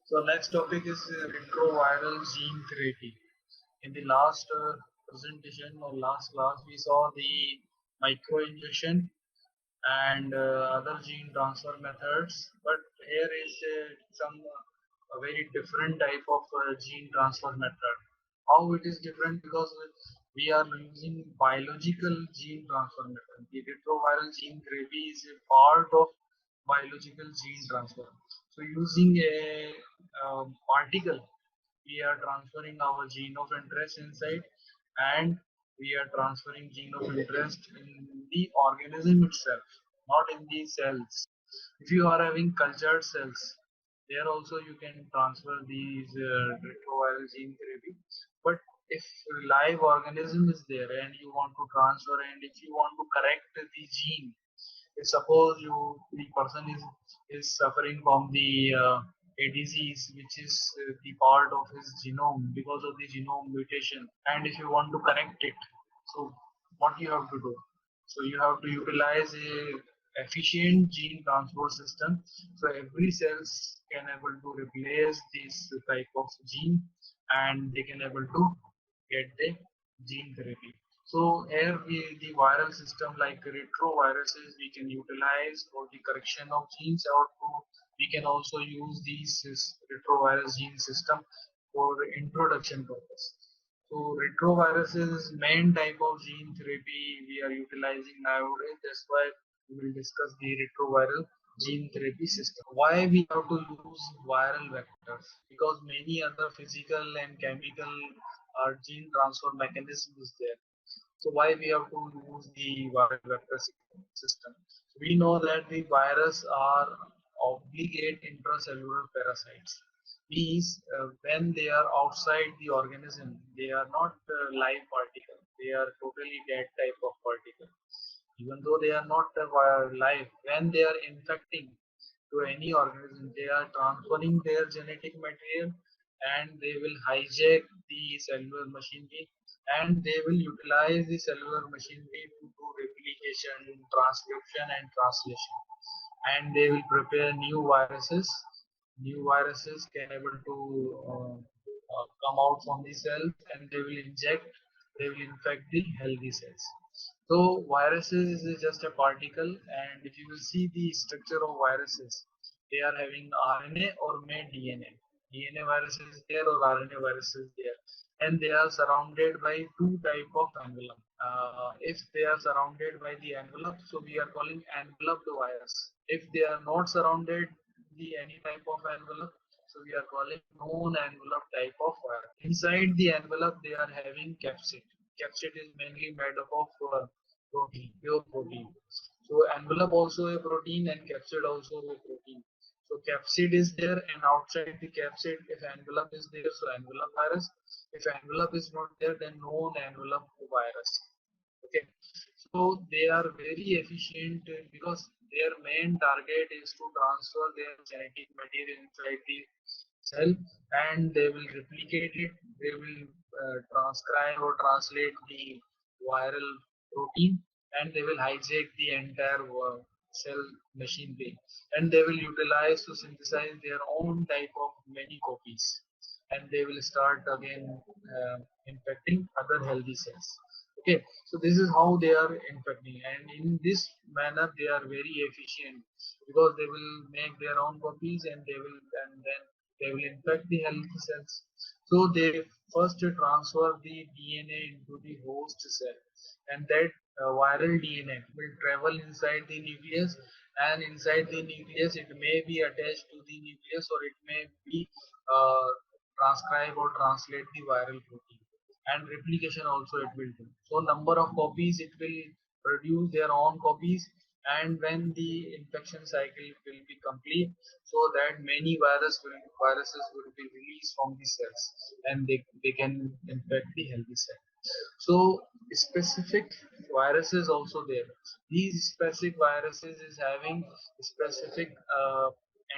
So next topic is retroviral gene therapy. In the last presentation or last class, we saw the microinjection and other gene transfer methods. But here is some a very different type of gene transfer method. How it is different? Because we are using biological gene transfer method. The retroviral gene therapy is a part of biological gene transfer. So using a particle, we are transferring our gene of interest inside, and we are transferring gene of interest in the organism itself, not in the cells. If you are having cultured cells, there also you can transfer these retroviral gene therapy. But if live organism is there and you want to transfer, and if you want to correct the gene, if suppose the person is suffering from the a disease which is the part of his genome because of the genome mutation, and if you want to correct it, so what you have to do? So you have to utilize a efficient gene transfer system. So every cells can able to replace this type of gene, and they can able to get the gene therapy. So here the viral system like retroviruses we can utilize for the correction of genes, or we can also use these retrovirus gene system for introduction purpose. So retroviruses main type of gene therapy we are utilizing nowadays. That's why we will discuss the retroviral gene therapy system. Why we have to use viral vectors? Because many other physical and chemical gene transfer mechanism is there. So why we have to use the viral vector system? We know that the virus are obligate intracellular parasites. Means when they are outside the organism, they are not live particle. They are totally dead type of particle. Even though they are not live, when they are infecting to any organism, they are transferring their genetic material, and they will hijack the cellular machinery, and they will utilize the cellular machinery to do replication, transcription, and translation. And they will prepare new viruses. New viruses can able to come out from the cells, and they will infect the healthy cells. So viruses is just a particle, and if you will see the structure of viruses, they are having RNA or may DNA. DNA viruses is there or RNA viruses is there, and they are surrounded by two type of envelope. If they are surrounded by the envelope, so we are calling enveloped virus. If they are not surrounded the any type of envelope, so we are calling non-envelope type of virus. Inside the envelope, they are having capsid. Capsid is mainly made up of protein, pure protein. So envelope also a protein, and capsid also a protein. So capsid is there, and outside the capsid, if envelope is there, so envelope virus. If envelope is not there, then non-envelope virus. Okay, so they are very efficient because their main target is to transfer their genetic material inside the cell, and they will replicate it. They will transcribe or translate the viral protein, and they will hijack the entire cell machinery, and they will utilize to synthesize their own type of many copies, and they will start again infecting other healthy cells. Okay, so this is how they are infecting, and in this manner they are very efficient because they will make their own copies, and then they will infect the healthy cells. So they first transfer the DNA into the host cell, and that viral DNA will travel inside the nucleus, and inside the nucleus it may be attached to the nucleus, or it may be uh, transcribe or translate the viral protein, and replication also it will do. So number of copies it will produce their own copies, and when the infection cycle will be complete, so that many viruses will be released from the cells, and they can infect the healthy cell. So specific viruses also there. These specific viruses is having specific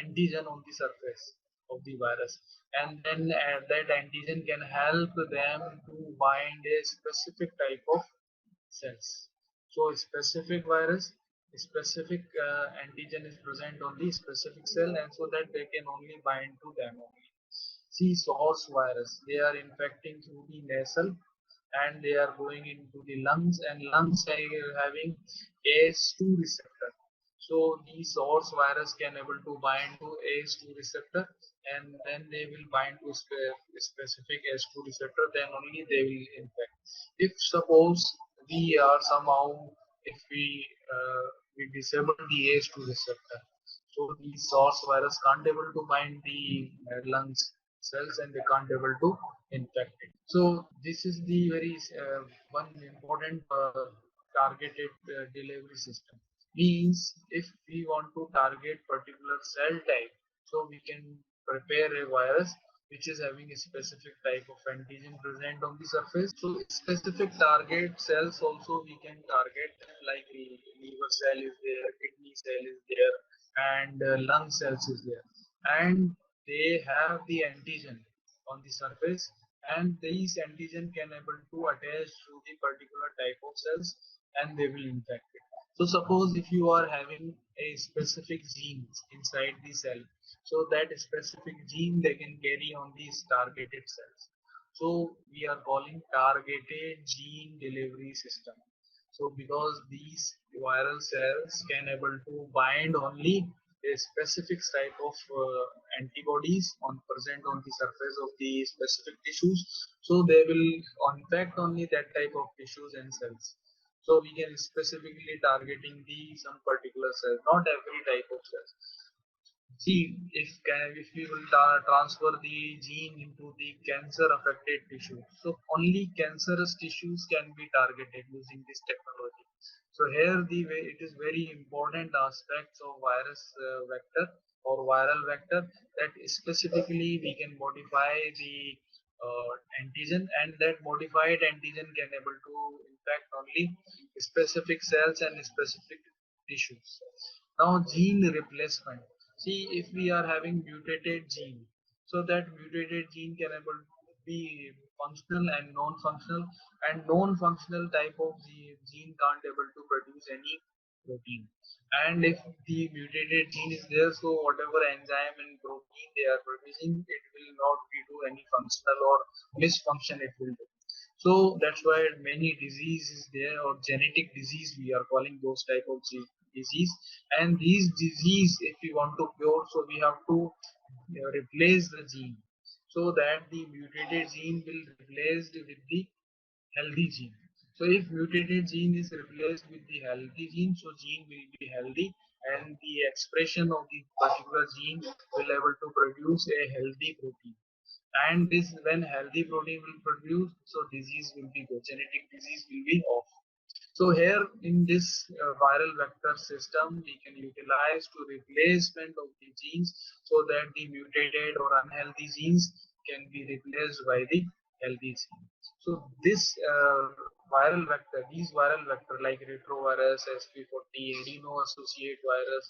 antigen on the surface of the virus, and then that antigen can help them to bind a specific type of cells. So specific virus specific antigen is present on the specific cell, and so that they can only bind to them only. See, source virus, they are infecting through the nasal and they are going into the lungs, and lungs are having ACE2 receptor. So the source virus can able to bind to ACE2 receptor, and then they will bind to specific ACE2 receptor, then only they will infect. If suppose we are somehow, if we disable the ACE2 receptor, so the source virus can't able to bind the lungs cells and they can't able to infect it. So this is the very one important targeted delivery system. Means if we want to target particular cell type, so we can prepare a virus which is having a specific type of antigen present on the surface. So specific target cells also we can target them, like liver cell is there, kidney cell is there, and lung cells is there, and they have the antigen on the surface, and these antigen can able to attach to the particular type of cells and they will infect it. So suppose if you are having a specific gene inside the cell, so that specific gene they can carry on these targeted cells. So we are calling targeted gene delivery system. So because these viral cells can able to bind only a specific type of antibodies on present on the surface of the specific tissues, so they will infect only that type of tissues and cells. So we can specifically targeting the some particular cell, not every type of cells. See, if we will transfer the gene into the cancer affected tissue, so only cancerous tissues can be targeted using this technology. So here the way it is very important aspects of virus vector or viral vector, that specifically we can modify the antigen, and that modified antigen can able to infect only specific cells and specific tissues. Now gene replacement. See, if we are having mutated gene, so that mutated gene can able to be functional and non-functional, and non-functional type of the gene can't able to produce any protein. And if the mutated gene is there, so whatever enzyme and protein they are producing, it will not be do any functional or misfunction it will do. So that's why many disease is there, or genetic disease we are calling those type of disease. And these disease, if we want to cure, so we have to replace the gene, so that the mutated gene will replaced with the healthy gene. So if mutated gene is replaced with the healthy gene, so gene will be healthy, and the expression of the particular gene will able to produce a healthy protein. And this when healthy protein will produce, so disease will be good, genetic disease will be off. So here in this viral vector system, we can utilize to replacement of the genes, so that the mutated or unhealthy genes can be replaced by the healthy gene. So this these viral vector like retrovirus, SP40, adeno-associated virus,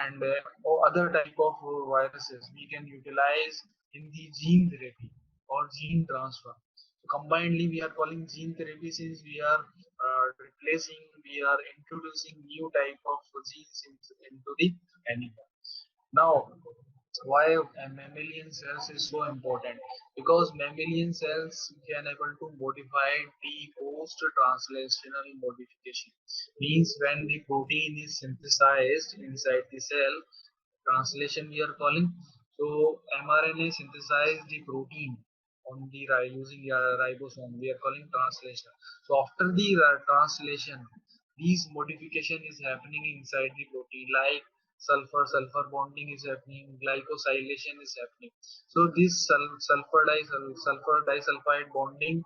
and or other type of viruses, we can utilize in the gene therapy or gene transfer. So combinedly, we are calling gene therapy, since we are we are introducing new type of genes into the animal. Now, why mammalian cells is so important? Because mammalian cells can able to modify the post translational modification. Means when the protein is synthesized inside the cell, translation we are calling. So mRNA synthesize the protein on the using ribosome. We are calling translation. So after the translation, these modification is happening inside the protein, like sulfur bonding is happening, glycosylation is happening. So this sulfur disulfide bonding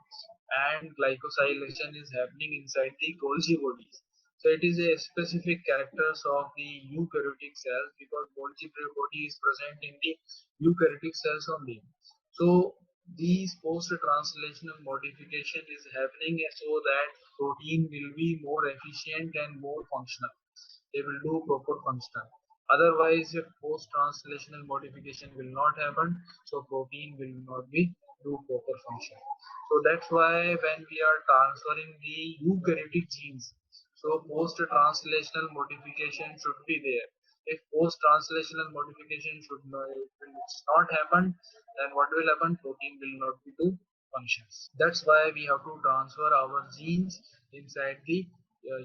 and glycosylation is happening inside the Golgi bodies. So it is a specific characters of the eukaryotic cells, because Golgi body is present in the eukaryotic cells only. So these post-translational modification is happening so that protein will be more efficient and more functional. They will do proper function. Otherwise, if post-translational modification will not happen, so protein will not be do proper function. So that's why when we are transferring the eukaryotic genes, So post-translational modification should be there. If post-translational modification should not, it's not happen, then what will happen? Protein will not be do functions. That's why we have to transfer our genes inside the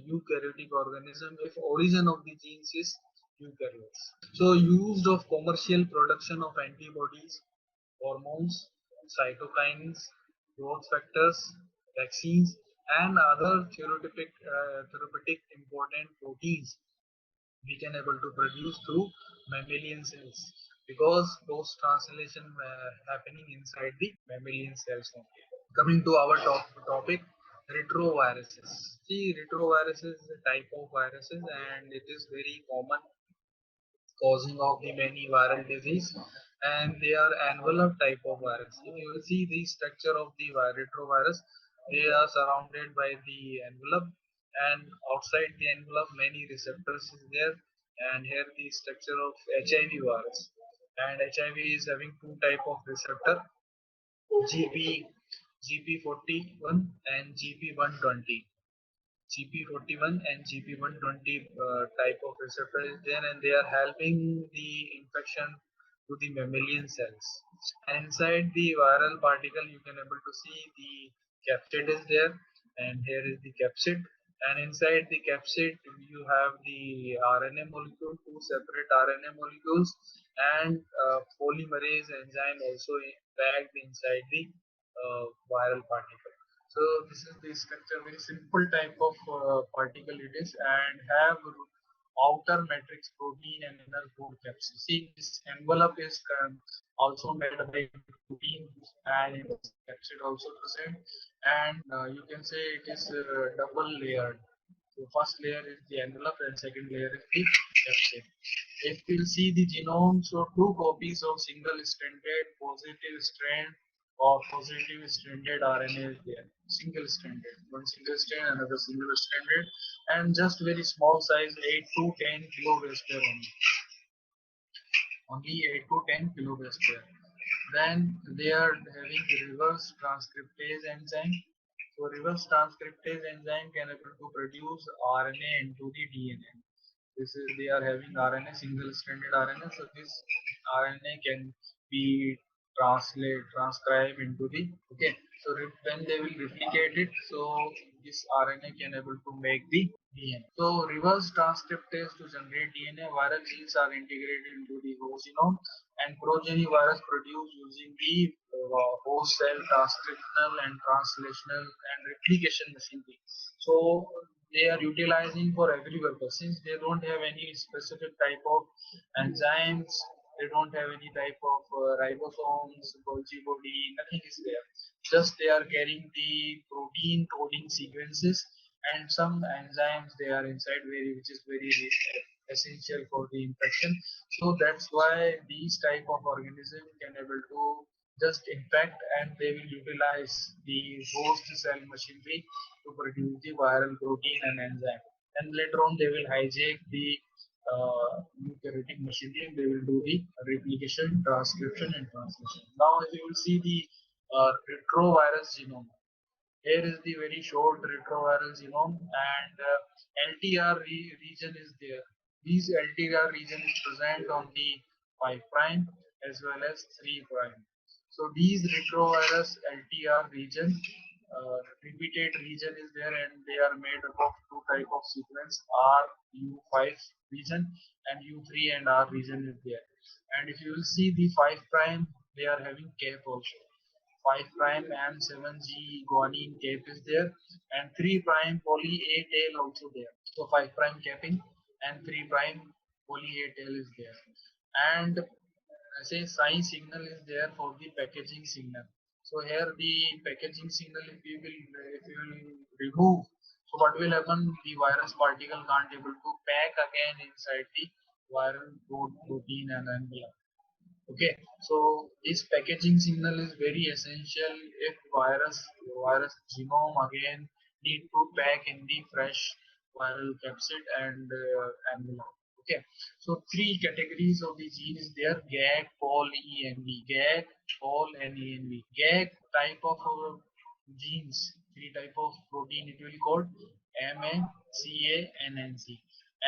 eukaryotic organism if origin of the genes is eukaryotes. So used of commercial production of antibodies, hormones, cytokines, growth factors, vaccines, and other therapeutic important proteins we can able to produce through mammalian cells because those translation happening inside the mammalian cells only. Coming to our topic, retroviruses. See, retroviruses is a type of viruses and it is very common causing of the many viral disease, and they are envelope type of virus. If you will see the structure of the retrovirus, they are surrounded by the envelope, and outside the envelope many receptors is there, and here the structure of HIV virus, and HIV is having two type of receptor, GP GP41 and GP120. GP41 and GP120 type of receptor is there, and they are helping the infection to the mammalian cells. And inside the viral particle, you can able to see the capsid is there, and here is the capsid. And inside the capsid, you have the RNA molecule, two separate RNA molecules, and polymerase enzyme also packed inside the viral particle. So this is the structure, very simple type of particle it is, and have outer matrix protein and inner core capsid. See, this envelope is also made by protein, and it is capsid also present, and you can say it is double layered. So first layer is the envelope and second layer is the capsid. If we'll see the genome, so two copies of single-stranded positive strand or positive stranded RNA is there. Single stranded, one single strand, another single stranded, and just very small size, 8 to 10 kilobase pair only 8 to 10 kilobase pair. Then they are having reverse transcriptase enzyme. So reverse transcriptase enzyme can able to produce RNA into the DNA. This is, they are having RNA, single stranded RNA, so this RNA can be transcribed into the, okay, so when they will replicate it, so this RNA can able to make the DNA. So reverse transcriptase to generate DNA, viral genes are integrated into the host genome, and progeny virus produced using the host cell transcriptional and translational and replication machinery. So they are utilizing for every purpose, since they don't have any specific type of enzymes, they don't have any type of ribosomes, Golgi body, nothing is there. Just they are carrying the protein coding sequences and some enzymes they are inside, very which is very essential for the infection. So that's why these type of organism can able to just infect, and they will utilize the host cell machinery to produce the viral protein and enzyme. And later on, they will hijack the eukaryotic machinery, and they will do the replication, transcription, and translation. Now, if you will see the retrovirus genome, here is the very short retroviral genome, and LTR region is there. These LTR region is present on the 5 prime as well as 3 prime. So these retrovirus LTR region, repeated region is there, and they are made up of two type of sequence, R U5 region and U3 and R region is there. And if you will see the 5 prime, they are having cap also. 5 prime and 7G guanine cap is there, and 3 prime poly A tail also there. So 5 prime capping and 3 prime poly A tail is there. And say psi signal is there for the packaging signal. So here the packaging signal, if you will remove, so what will happen? The virus particle can't able to pack again inside the viral protein and envelope. Okay, so this packaging signal is very essential if virus genome again need to pack in the fresh viral capsid and envelope. Okay, so three categories of the gene is there: GAG, POL, ENV. GAG, POL, and ENV. GAG type of genes, three type of protein it will called. MA, CA, and NC.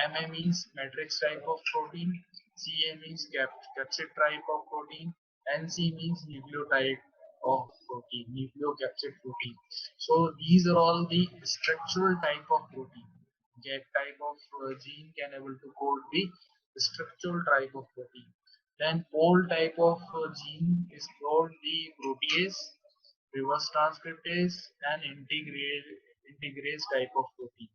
MA means matrix type of protein, CA means capsid type of protein, NC means nucleotide of protein, nucleocapsid protein. So these are all the structural type of protein. Get type of gene can able to code the structural type of protein. Then pole type of gene is called the protease, reverse transcriptase, and integrase type of protein.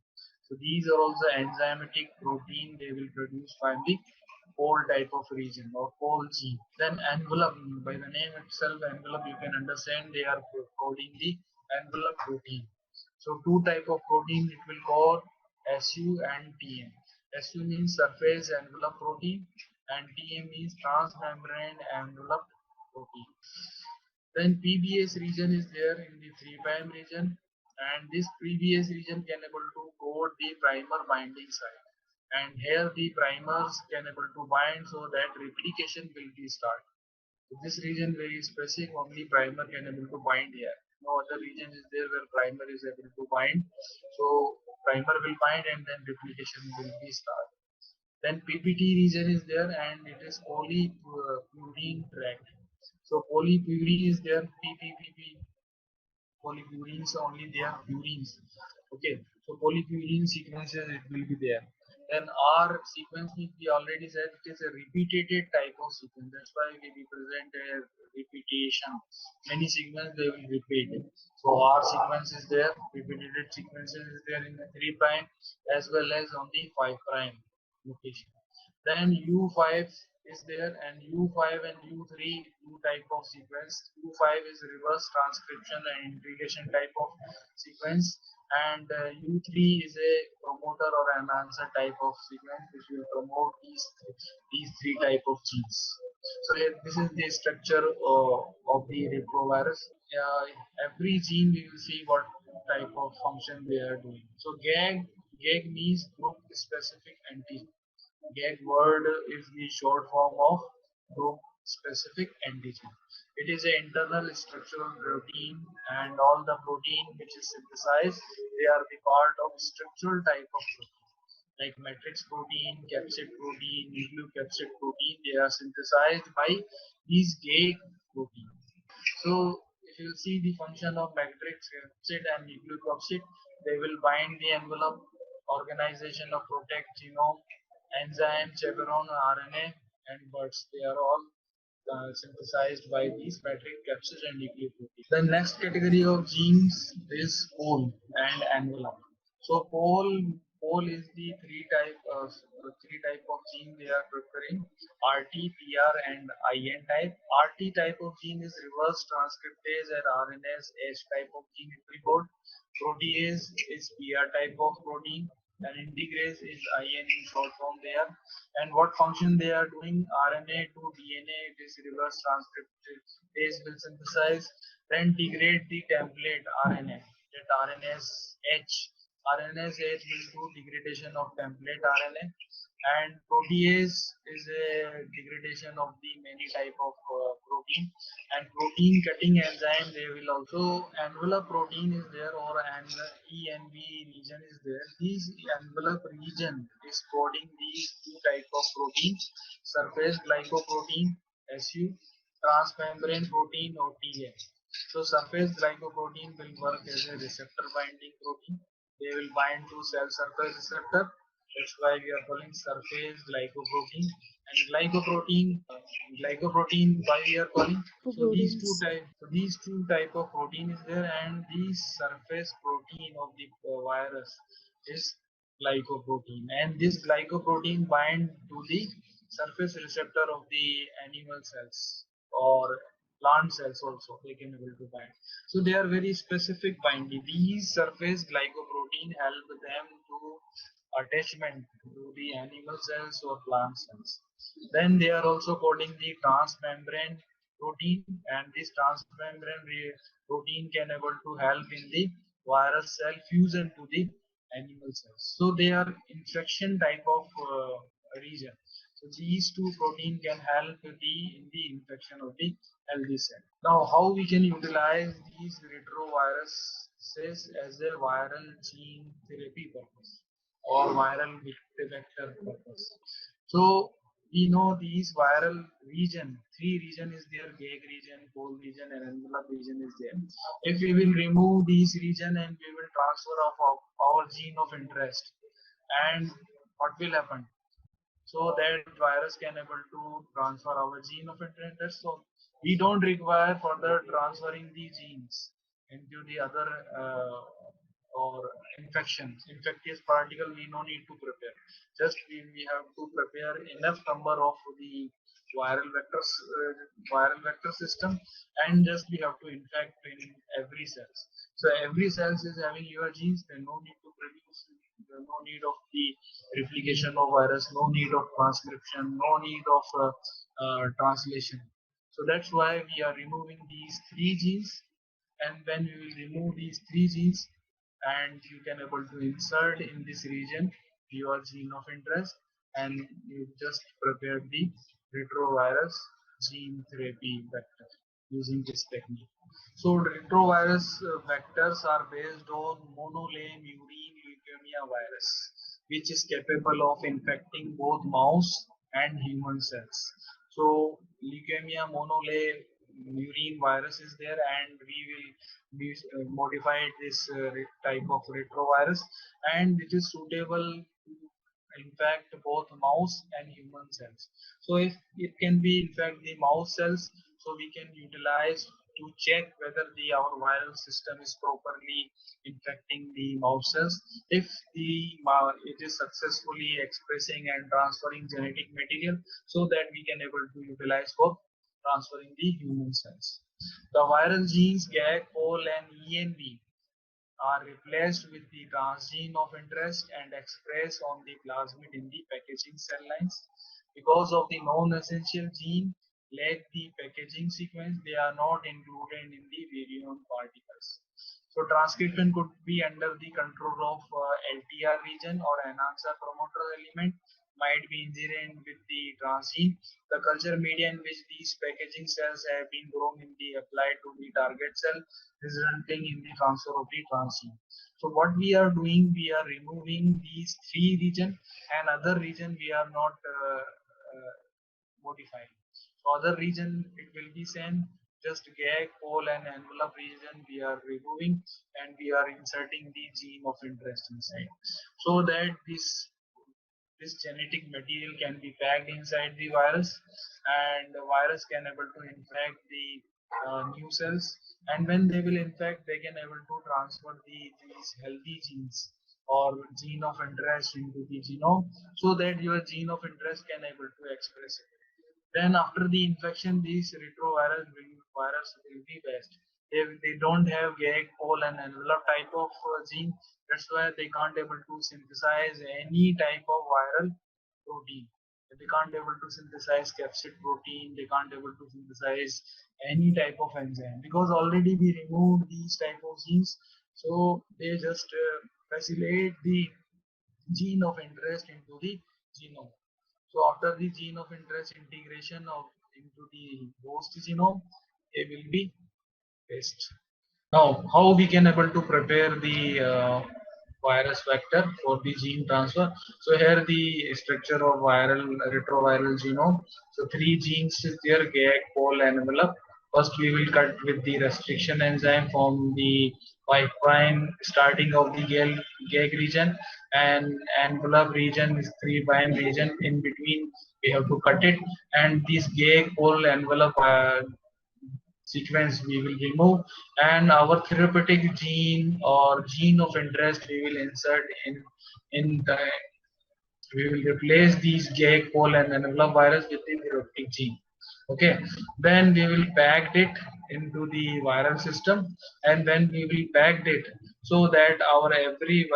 So these are also enzymatic protein they will produce from the pole type of region or pole gene. Then envelope, by the name itself, envelope, you can understand they are coding the envelope protein. So two type of protein it will call SU and TM. SU means surface envelope protein and TM means transmembrane envelope protein. Then PBS region is there in the 3' region, and this PBS region can able to code the primer binding site. And here the primers can able to bind so that replication will be start. So this region very specific, only primer can able to bind here. No other region is there where primer is able to bind. So primer will bind and then replication will be start. Then PPT region is there and it is polypurine tract. So polypurine is there, PPPP, polypurines only they are purines. Okay, so polypurine sequences it will be there. Then R sequence means we already said it is a repeated type of sequence. That's why we represent a repetition. Many sequences they will repeat. So R sequence is there, repeated sequences is there in the 3' as well as on the 5' location. Then U5 is there and U5 and U3 two type of sequence. U5 is reverse transcription and integration type of sequence and U3 is a promoter or enhancer type of sequence which will promote these three type of genes. So this is the structure of the retrovirus. Every gene we will see what type of function they are doing. So GAG means group specific antigen. GAG word is the short form of group specific antigen. It is an internal structural protein and all the protein which is synthesized, they are the part of structural type of protein. Like matrix protein, capsid protein, nucleocapsid protein, they are synthesized by these GAG protein. So if you see the function of matrix, capsid and nucleocapsid, they will bind the envelope, organization of protect genome, enzyme, chaperone, RNA, and buds. They are all synthesized by these matrix capsids and nucleoproteins. The next category of genes is pole and envelope. So pole is the three type of gene they are preferring: RT, PR, and IN type. RT type of gene is reverse transcriptase and RNase H type of gene it will code. Protease is PR type of protein and integrase is IN in short form there. And what function they are doing? RNA to DNA, it is reverse transcriptase will synthesize, then degrade the template RNA. That RNase H. RNase H will do degradation of template RNA, and protease is a degradation of the many type of protein, and protein cutting enzyme they will also envelope protein is there or an ENV region is there. This envelope region is coding these two type of proteins: surface glycoprotein SU, transmembrane protein or TA. So surface glycoprotein will work as a receptor binding protein. They will bind to cell surface receptor. That's why we are calling surface glycoprotein. And glycoprotein, why we are calling? So these two type of protein is there, and the surface protein of the virus is glycoprotein, and this glycoprotein bind to the surface receptor of the animal cells or plant cells also they can able to bind. So they are very specific binding. These surface glycoprotein help them to attachment to the animal cells or plant cells. Then they are also coding the transmembrane protein, and this transmembrane protein can able to help in the virus cell fusion to the animal cells. So they are infection type of region. So these two protein can help in the infection of the healthy cell. Now how we can utilize these retrovirus as a viral gene therapy purpose or viral vector purpose. So we know these viral region, three region is there: gag region, pole region, and envelope region is there. If we will remove these region and we will transfer of our gene of interest, and what will happen? So that virus can able to transfer our gene of interest. So we don't require further transferring the genes into the other or infectious particle. We no need to prepare. Just we have to prepare enough number of the viral vector system, and just we have to infect in every cells. So every cells is having your genes. Then no need to produce. No need of the replication of virus, no need of transcription, no need of translation. So that's why we are removing these three genes. And when we will remove these three genes, and you can able to insert in this region your gene of interest, and you just prepare the retrovirus gene therapy vector using this technique. So retrovirus vectors are based on monolame murine leukemia virus, which is capable of infecting both mouse and human cells. So leukemia monolame murine virus is there, and we will be modified this type of retrovirus, and which is suitable to infect both mouse and human cells. So if it can be infect the mouse cells, so we can utilize to check whether the our viral system is properly infecting the mouse cells. If it is successfully expressing and transferring genetic material, so that we can able to utilize for transferring the human cells. The viral genes GAG, POL, and ENV are replaced with the transgene of interest and expressed on the plasmid in the packaging cell lines. Because of the non-essential gene lack the packaging sequence, they are not included in the virion particles. So transcription could be under the control of LTR region, or enhancer promoter element might be inherent with the transgene. The culture media in which these packaging cells have been grown in the applied to the target cell, resulting in the transfer of the transgene. So what we are doing, we are removing these three region, and other region we are not modifying. So other region it will be same, just gag, pole, and envelope region we are removing, and we are inserting the gene of interest inside, so that this genetic material can be packed inside the virus, and the virus can able to infect the new cells, and when they will infect, they can able to transfer these healthy genes or gene of interest into the genome, so that your gene of interest can able to express it. Then after the infection, these virus will be best. They don't have gag, pole, and envelope type of gene. That's why they can't able to synthesize any type of viral protein. They can't able to synthesize capsid protein. They can't able to synthesize any type of enzyme, because already we removed these type of genes. So they just facilitate the gene of interest into the genome. So after the gene of interest integration of into the host genome, they will be based. Now, how we can able to prepare the virus vector for the gene transfer? So here the structure of retroviral genome. So three genes is there: GAG, pole, and envelope. First, we will cut with the restriction enzyme from the 5' starting of the GAG region, and envelope region is 3' region. In between, we have to cut it, and this GAG, pole, envelope sequence we will remove, and our therapeutic gene or gene of interest we will insert in the we will replace these GAG, pole, and envelope virus with the therapeutic gene. Okay, then we will pack it into the viral system, and then we will pack it so that our every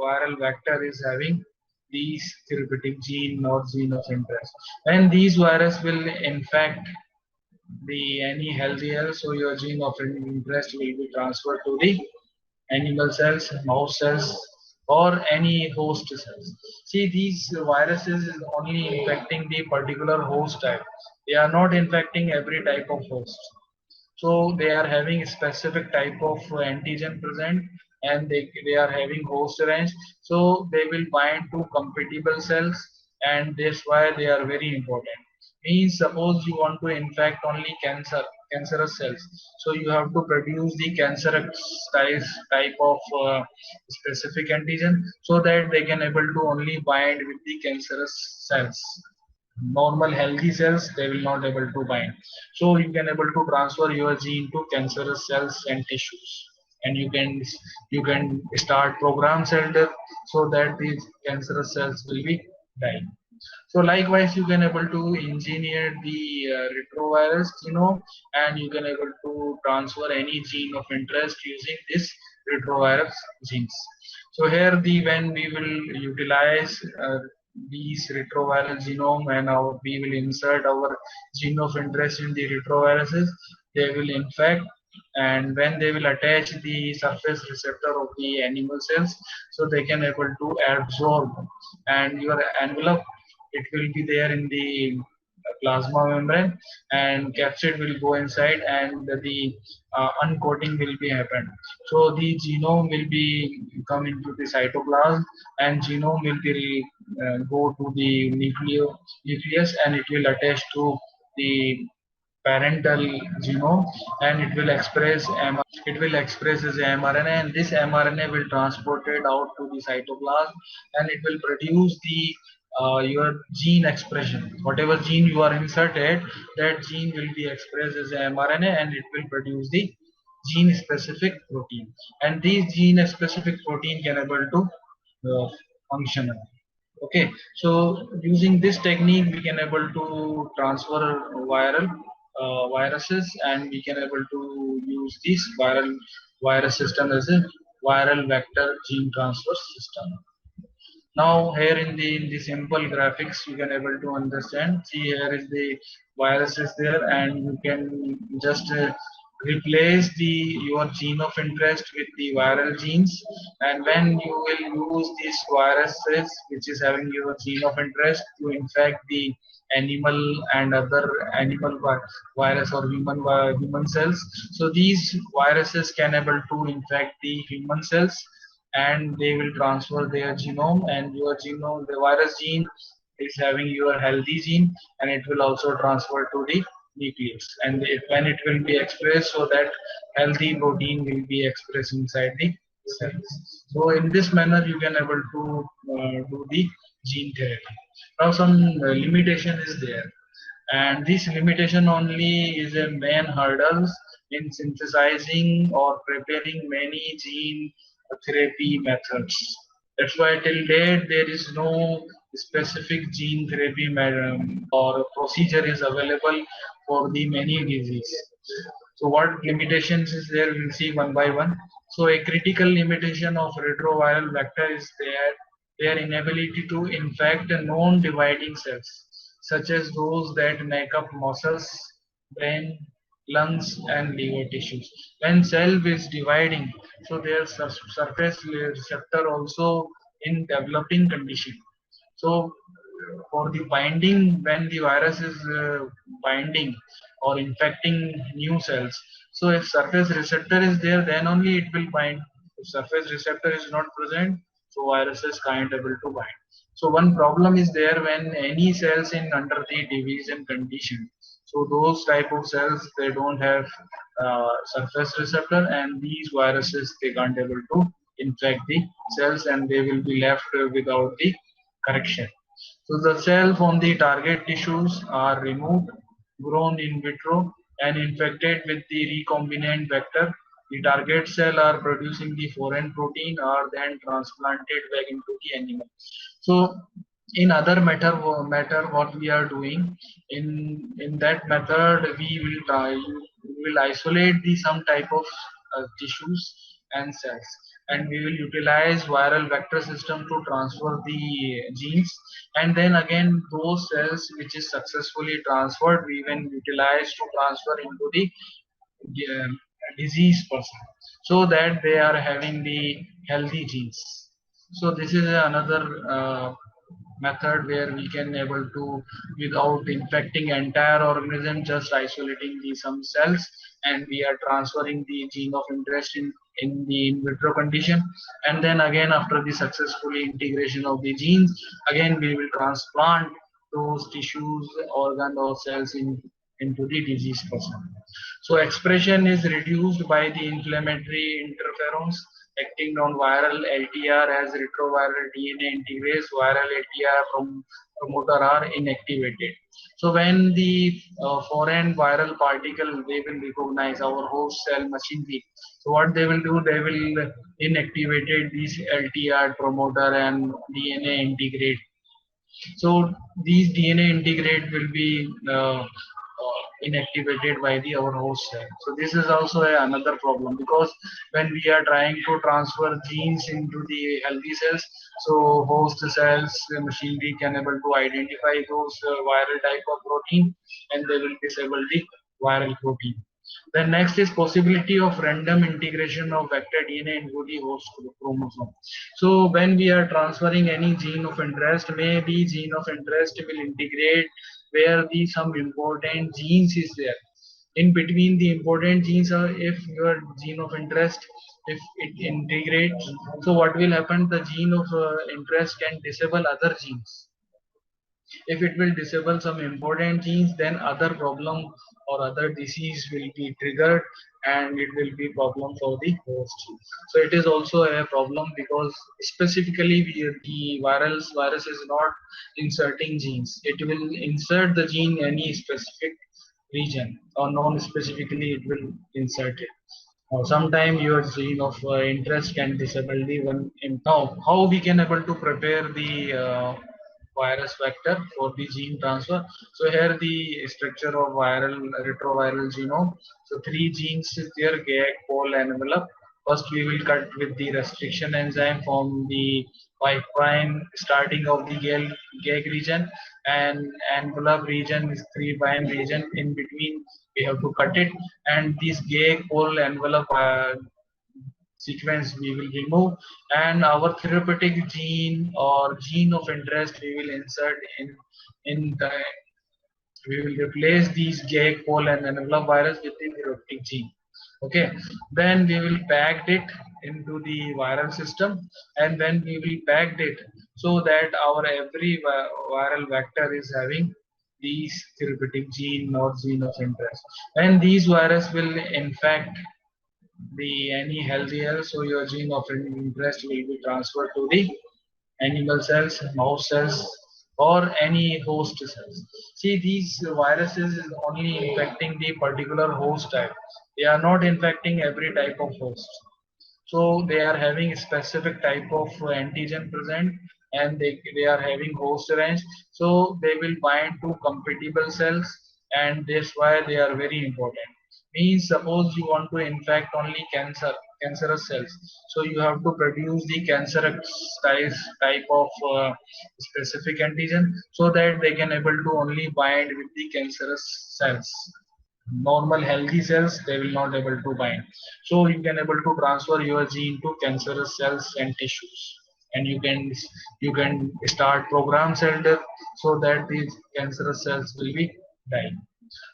viral vector is having these therapeutic gene or gene of interest, and these virus will infect the any healthier, so your gene of interest will be transferred to the animal cells, mouse cells, or any host cells. See, these viruses is only infecting the particular host type. They are not infecting every type of host. So they are having a specific type of antigen present, and they are having host range. So they will bind to compatible cells, and that's why they are very important. Means suppose you want to infect only cancerous cells, so you have to produce the cancerous type of specific antigen, so that they can able to only bind with the cancerous cells. Normal healthy cells they will not able to bind. So you can able to transfer your gene to cancerous cells and tissues, and you can start program cell death, so that these cancerous cells will be dying. So likewise, you can able to engineer the retrovirus genome, and you can able to transfer any gene of interest using this retrovirus genes. So here the when we will utilize these retroviral genome, and we will insert our gene of interest in the retroviruses, they will infect, and when they will attach the surface receptor of the animal cells, so they can able to absorb, and your envelope, it will be there in the plasma membrane, and capsid will go inside, and the uncoating will be happen. So the genome will be come into the cytoplasm, and genome will be go to the nucleus, and it will attach to the parental genome, and it will express as mRNA, and this mRNA will transport it out to the cytoplasm, and it will produce the your gene expression. Whatever gene you are inserted, that gene will be expressed as mRNA, and it will produce the gene specific protein, and these gene specific protein can able to function. Okay, so using this technique we can able to transfer viruses, and we can able to use this virus system as a viral vector gene transfer system. Now here in the simple graphics you can able to understand. See, here is the virus is there, and you can just replace the your gene of interest with the viral genes, and when you will use these viruses which is having your gene of interest to infect the animal and other animal virus or human cells, so these viruses can able to infect the human cells, and they will transfer their genome, and your genome, the virus gene is having your healthy gene, and it will also transfer to the nucleus, and when it will be expressed, so that healthy protein will be expressed inside the cells. So in this manner you can able to do the gene therapy. Now some limitation is there, and this limitation only is a main hurdles in synthesizing or preparing many gene therapy methods. That's why till date there is no specific gene therapy or procedure is available for the many disease. So what limitations is there, we'll see one by one. So a critical limitation of retroviral vector is their inability to infect non-dividing cells, such as those that make up muscles, brain, lungs, and liver tissues. When cell is dividing, so their surface receptor also in developing condition. So for the binding, when the virus is binding or infecting new cells, so if surface receptor is there, then only it will bind. If surface receptor is not present, so viruses can't able to bind. So one problem is there when any cells in under the division condition. So those type of cells, they don't have surface receptor, and these viruses they can't able to infect the cells, and they will be left without the correction. So the cell from the target tissues are removed, grown in vitro, and infected with the recombinant vector. The target cell are producing the foreign protein, are then transplanted back into the animal. So in other matter what we are doing in that method, we will isolate the some type of tissues and cells, and we will utilize viral vector system to transfer the genes, and then again those cells which is successfully transferred, we will utilize to transfer into the uh, disease person, so that they are having the healthy genes. So this is another method where we can able to, without infecting entire organism, just isolating the some cells, and we are transferring the gene of interest in the in vitro condition, and then again after the successfully integration of the genes, again we will transplant those tissues, organ or cells into the disease person. So expression is reduced by the inflammatory interferons acting on viral LTR as retroviral DNA integrase, viral LTR promoter are inactivated. So when the foreign viral particle, they will recognize our host cell machinery. So what they will do, they will inactivated these LTR promoter and DNA integrate. So these DNA integrate will be inactivated by the our host cell. So this is also another problem, because when we are trying to transfer genes into the healthy cells, so host cells machinery can able to identify those viral type of protein, and they will disable the viral protein. The next is possibility of random integration of vector DNA into the host chromosome. So when we are transferring any gene of interest, maybe gene of interest will integrate where the some important genes is there. In between the important genes are, if your gene of interest, if it integrates, so what will happen? The gene of interest can disable other genes. If it will disable some important genes, then other problem or other disease will be triggered, and it will be problem for the host. So it is also a problem, because specifically the virus is not inserting genes. It will insert the gene any specific region, or non-specifically it will insert it. Sometime your gene of interest can disable the one. Now, how we can able to prepare the virus vector for the gene transfer? So here the structure of viral retroviral genome. So three genes is there: GAG, pol, envelope. First, we will cut with the restriction enzyme from the 5' starting of the GAG region, and envelope region is 3' region. In between, we have to cut it, and this GAG, pol, envelope sequence we will remove, and our therapeutic gene or gene of interest we will insert in the, we will replace these GAG, pol, and envelope virus with the therapeutic gene. Okay, then we will pack it into the viral system, and then we will pack it so that our every viral vector is having these therapeutic gene or gene of interest, and these virus will infect the any healthier, so your gene of interest will be transferred to the animal cells, mouse cells, or any host cells. See, these viruses is only infecting the particular host type. They are not infecting every type of host. So they are having a specific type of antigen present, and they are having host range. So they will bind to compatible cells, and that's why they are very important. Means suppose you want to infect only cancerous cells, so you have to produce the cancerous type of specific antigen, so that they can able to only bind with the cancerous cells. Normal healthy cells they will not able to bind. So you can able to transfer your gene to cancerous cells and tissues, and you can start program cell death, so that these cancerous cells will be dying.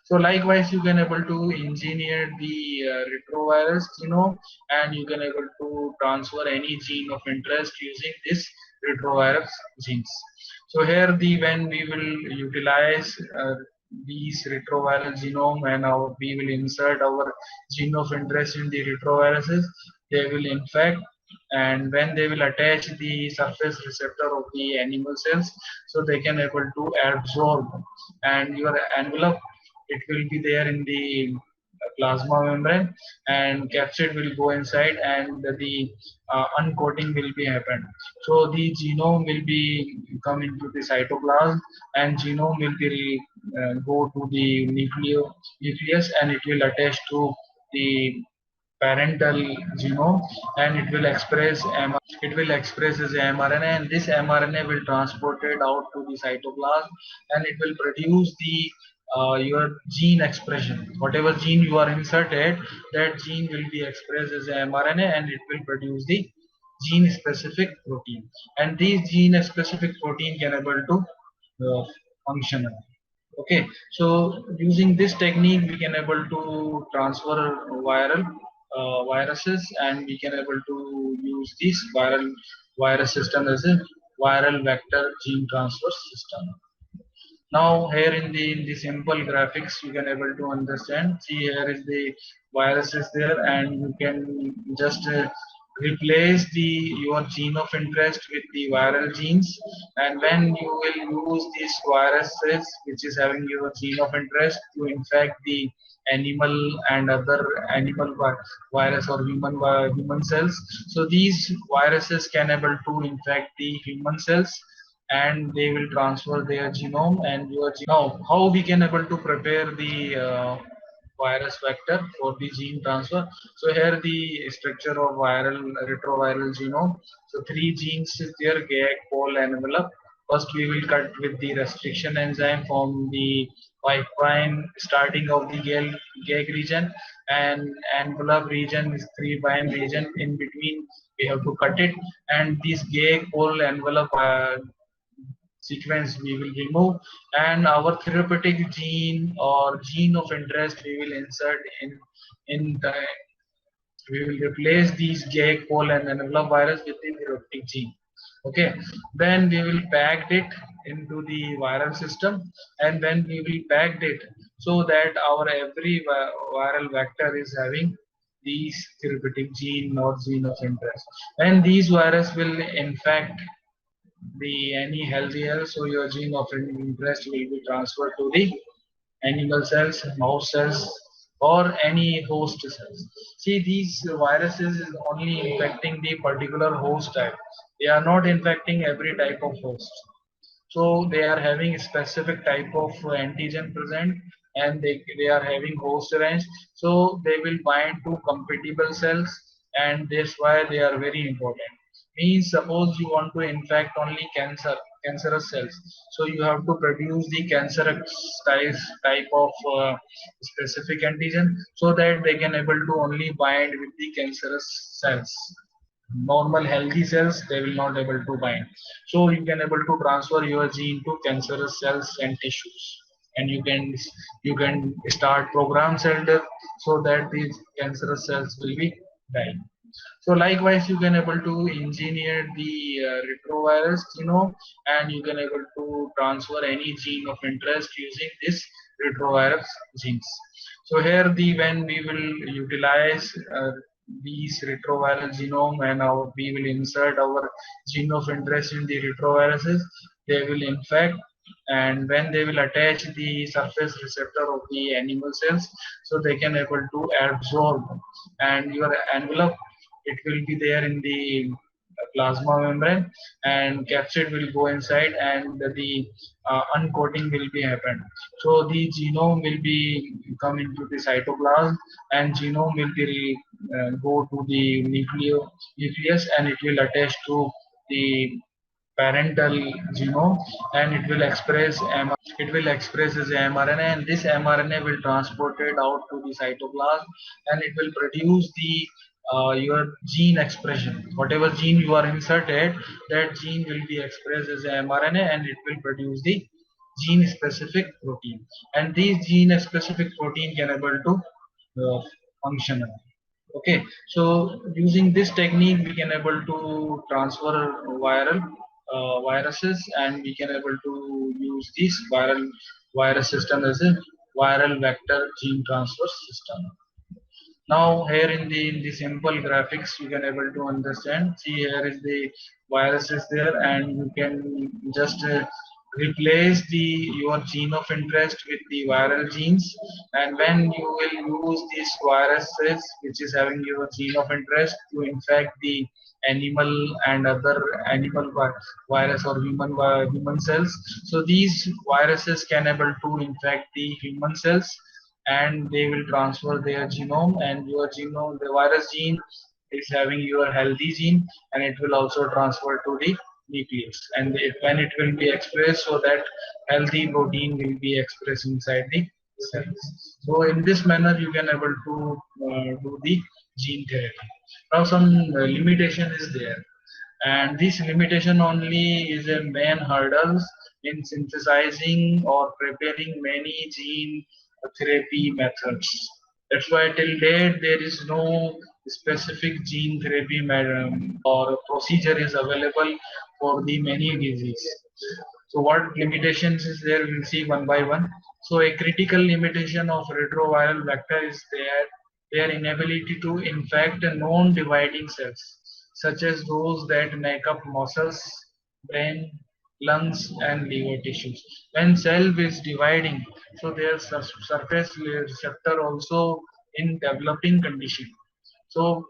So likewise, you can able to engineer the retrovirus genome, and you can able to transfer any gene of interest using this retrovirus genes. So here the when we will utilize these retroviral genome, and we will insert our gene of interest in the retroviruses, they will infect, and when they will attach the surface receptor of the animal cells, so they can able to absorb, and your envelope, it will be there in the plasma membrane, and capsid will go inside, and the uncoating will be happen. So the genome will be come into the cytoplasm, and genome will be go to the nucleus, and it will attach to the parental genome, and it will express it will express as mRNA, and this mRNA will transport it out to the cytoplasm, and it will produce the your gene expression. Whatever gene you are inserted, that gene will be expressed as mRNA, and it will produce the gene specific protein, and these gene specific protein can able to function. Okay, so using this technique we can able to transfer viruses, and we can able to use this virus system as a viral vector gene transfer system. Now here in the simple graphics you can able to understand. See, here is the virus is there, and you can just replace the your gene of interest with the viral genes, and when you will use these viruses which is having your gene of interest to infect the animal and other animal virus or human cells. So these viruses can able to infect the human cells, and they will transfer their genome and your genome. Now, how we can able to prepare the virus vector for the gene transfer? So here the structure of retroviral genome. So three genes is there: GAG, pol, and envelope. First, we will cut with the restriction enzyme from the 5' starting of the GAG region, and envelope region is 3' region. In between, we have to cut it, and this GAG, pol, envelope sequence we will remove, and our therapeutic gene or gene of interest we will insert in the we will replace these GAG, pol, and envelope virus with the therapeutic gene. Okay, then we will pack it into the viral system, and then we will pack it so that our every viral vector is having these therapeutic gene or gene of interest, and these virus will infect the any healthy cell, so your gene of interest will be transferred to the animal cells, mouse cells, or any host cells. See, these viruses is only infecting the particular host type. They are not infecting every type of host. So they are having a specific type of antigen present, and they are having host range. So they will bind to compatible cells, and that's why they are very important. Means suppose you want to infect only cancerous cells, so you have to produce the cancerous type of specific antigen, so that they can able to only bind with the cancerous cells. Normal healthy cells they will not able to bind. So you can able to transfer your gene to cancerous cells and tissues, and you can start program cell death, so that these cancerous cells will be dying. So likewise you can able to engineer the retrovirus genome, and you can able to transfer any gene of interest using this retrovirus genes. So here the when we will utilize these retroviral genome, and we will insert our gene of interest in the retroviruses, they will infect, and when they will attach the surface receptor of the animal cells, so they can able to absorb, and your envelope it will be there in the plasma membrane, and capsid will go inside, and the uncoating will be happen. So the genome will be come into the cytoplasm, and genome will be go to the nucleus, and it will attach to the parental genome, and it will express as mRNA, and this mRNA will transport it out to the cytoplasm, and it will produce the your gene expression. Whatever gene you are inserted, that gene will be expressed as mRNA, and it will produce the gene specific protein, and these gene specific protein can able to function. Okay, so using this technique we can able to transfer viruses, and we can able to use this virus system as a viral vector gene transfer system. Now here in the simple graphics you can able to understand. See, here is the virus is there, and you can just replace the your gene of interest with the viral genes, and when you will use these viruses which is having your gene of interest to infect the animal and other animal virus or human cells. So these viruses can able to infect the human cells, and they will transfer their genome, and your genome, the virus gene is having your healthy gene, and it will also transfer to the nucleus, and when it will be expressed, so that healthy protein will be expressed inside the cells. So in this manner you can able to do the gene therapy. Now some limitation is there, and this limitation only is a main hurdles in synthesizing or preparing many gene therapy methods. That's why till date there is no specific gene therapy or procedure is available for the many disease. So what limitations is there, we'll see one by one. So a critical limitation of retroviral vector is their inability to infect non-dividing cells, such as those that make up muscles, brain, lungs, and liver tissues. When cell is dividing, so their surface receptor also in developing condition. So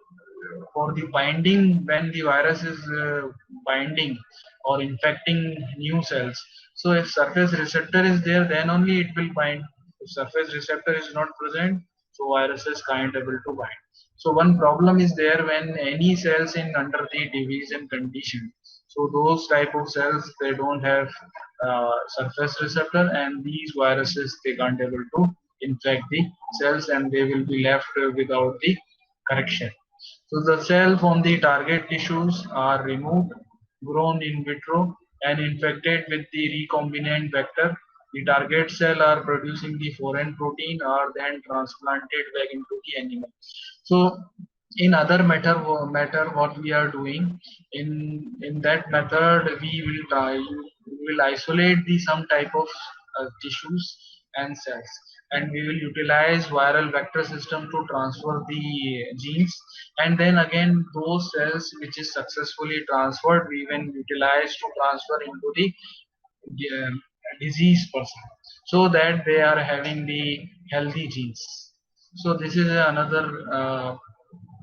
for the binding, when the virus is binding or infecting new cells, so if surface receptor is there, then only it will bind. If surface receptor is not present, so viruses can't able to bind. So one problem is there when any cells in under the division condition. So those type of cells they don't have surface receptor, and these viruses they can't able to infect the cells, and they will be left without the correction. So the cell from the target tissues are removed, grown in vitro, and infected with the recombinant vector. The target cell are producing the foreign protein are then transplanted back into the animal. So in other matter what we are doing in that method we will isolate the some type of tissues and cells, and we will utilize viral vector system to transfer the genes, and then again those cells which is successfully transferred we will utilize to transfer into the uh, disease person, so that they are having the healthy genes. So this is another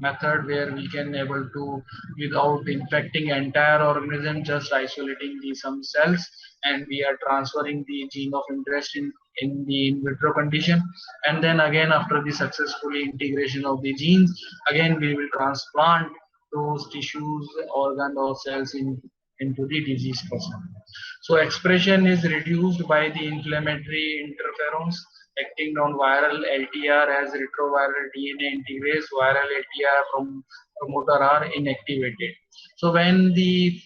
method where we can able to without infecting entire organism, just isolating the some cells, and we are transferring the gene of interest in the in vitro condition, and then again after the successfully integration of the genes, again we will transplant those tissues, organ or cells into the disease person. So expression is reduced by the inflammatory interferons acting on viral LTR as retroviral DNA integrase. Viral LTR from promoter are inactivated. So when the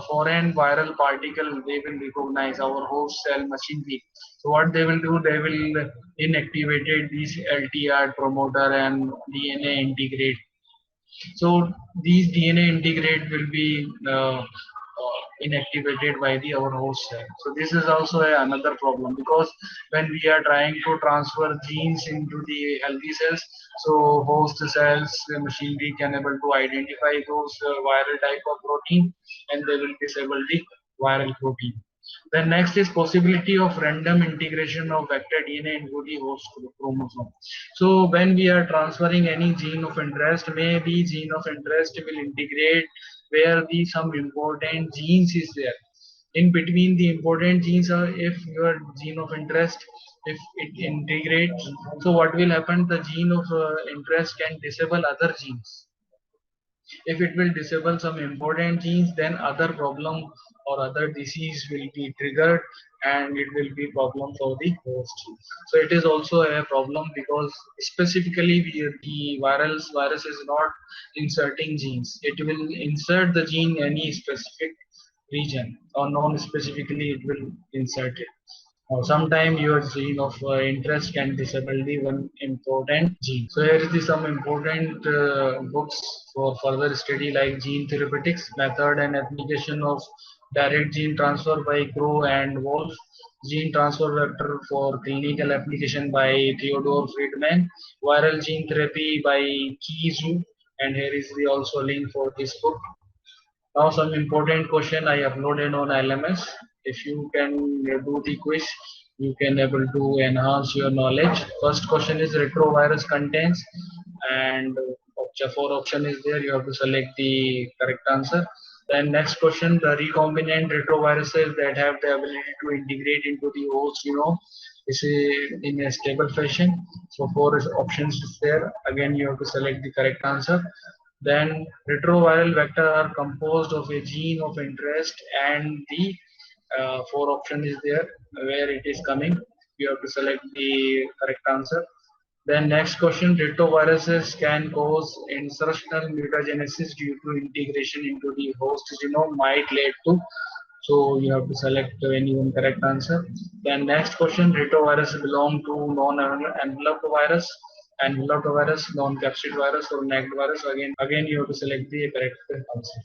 foreign viral particle they will recognize our host cell machinery. So what they will do, they will inactivated these LTR promoter and DNA integrate. So these DNA integrate will be inactivated by the our host cell. So this is also another problem, because when we are trying to transfer genes into the healthy cells, so host cells machinery can able to identify those viral type of protein, and they will disable the viral protein. The next is possibility of random integration of vector DNA into the host chromosome. So when we are transferring any gene of interest, maybe gene of interest will integrate where the some important genes is there. In between the important genes are, if your gene of interest, if it integrates, so what will happen? The gene of interest can disable other genes. If it will disable some important genes, then other problem or other disease will be triggered, and it will be problem for the host. So it is also a problem, because specifically the virus is not inserting genes. It will insert the gene any specific region, or non-specifically it will insert it. Sometime your gene of interest can disable the one important gene. So here is the some important books for further study, like Gene Therapeutics, Method and Application of Direct Gene Transfer by Crow and Wolf, Gene Transfer Vector for Clinical Application by Theodore Friedman, Viral Gene Therapy by Ki Zhu, and here is the also link for this book. Now some important question I uploaded on LMS. If you can do the quiz, you can able to enhance your knowledge. First question is retrovirus contains, and four option is there. You have to select the correct answer. Then next question, the recombinant retroviruses that have the ability to integrate into the host, is in a stable fashion. So four options is there. Again, you have to select the correct answer. Then retroviral vector are composed of a gene of interest, and the four option is there where it is coming. You have to select the correct answer. Then next question, retroviruses can cause insertional mutagenesis due to integration into the host genome might lead to. So you have to select any one correct answer. Then next question, retrovirus belong to non-enveloped virus, enveloped virus, non-capsid virus or naked virus. Again you have to select the correct answer.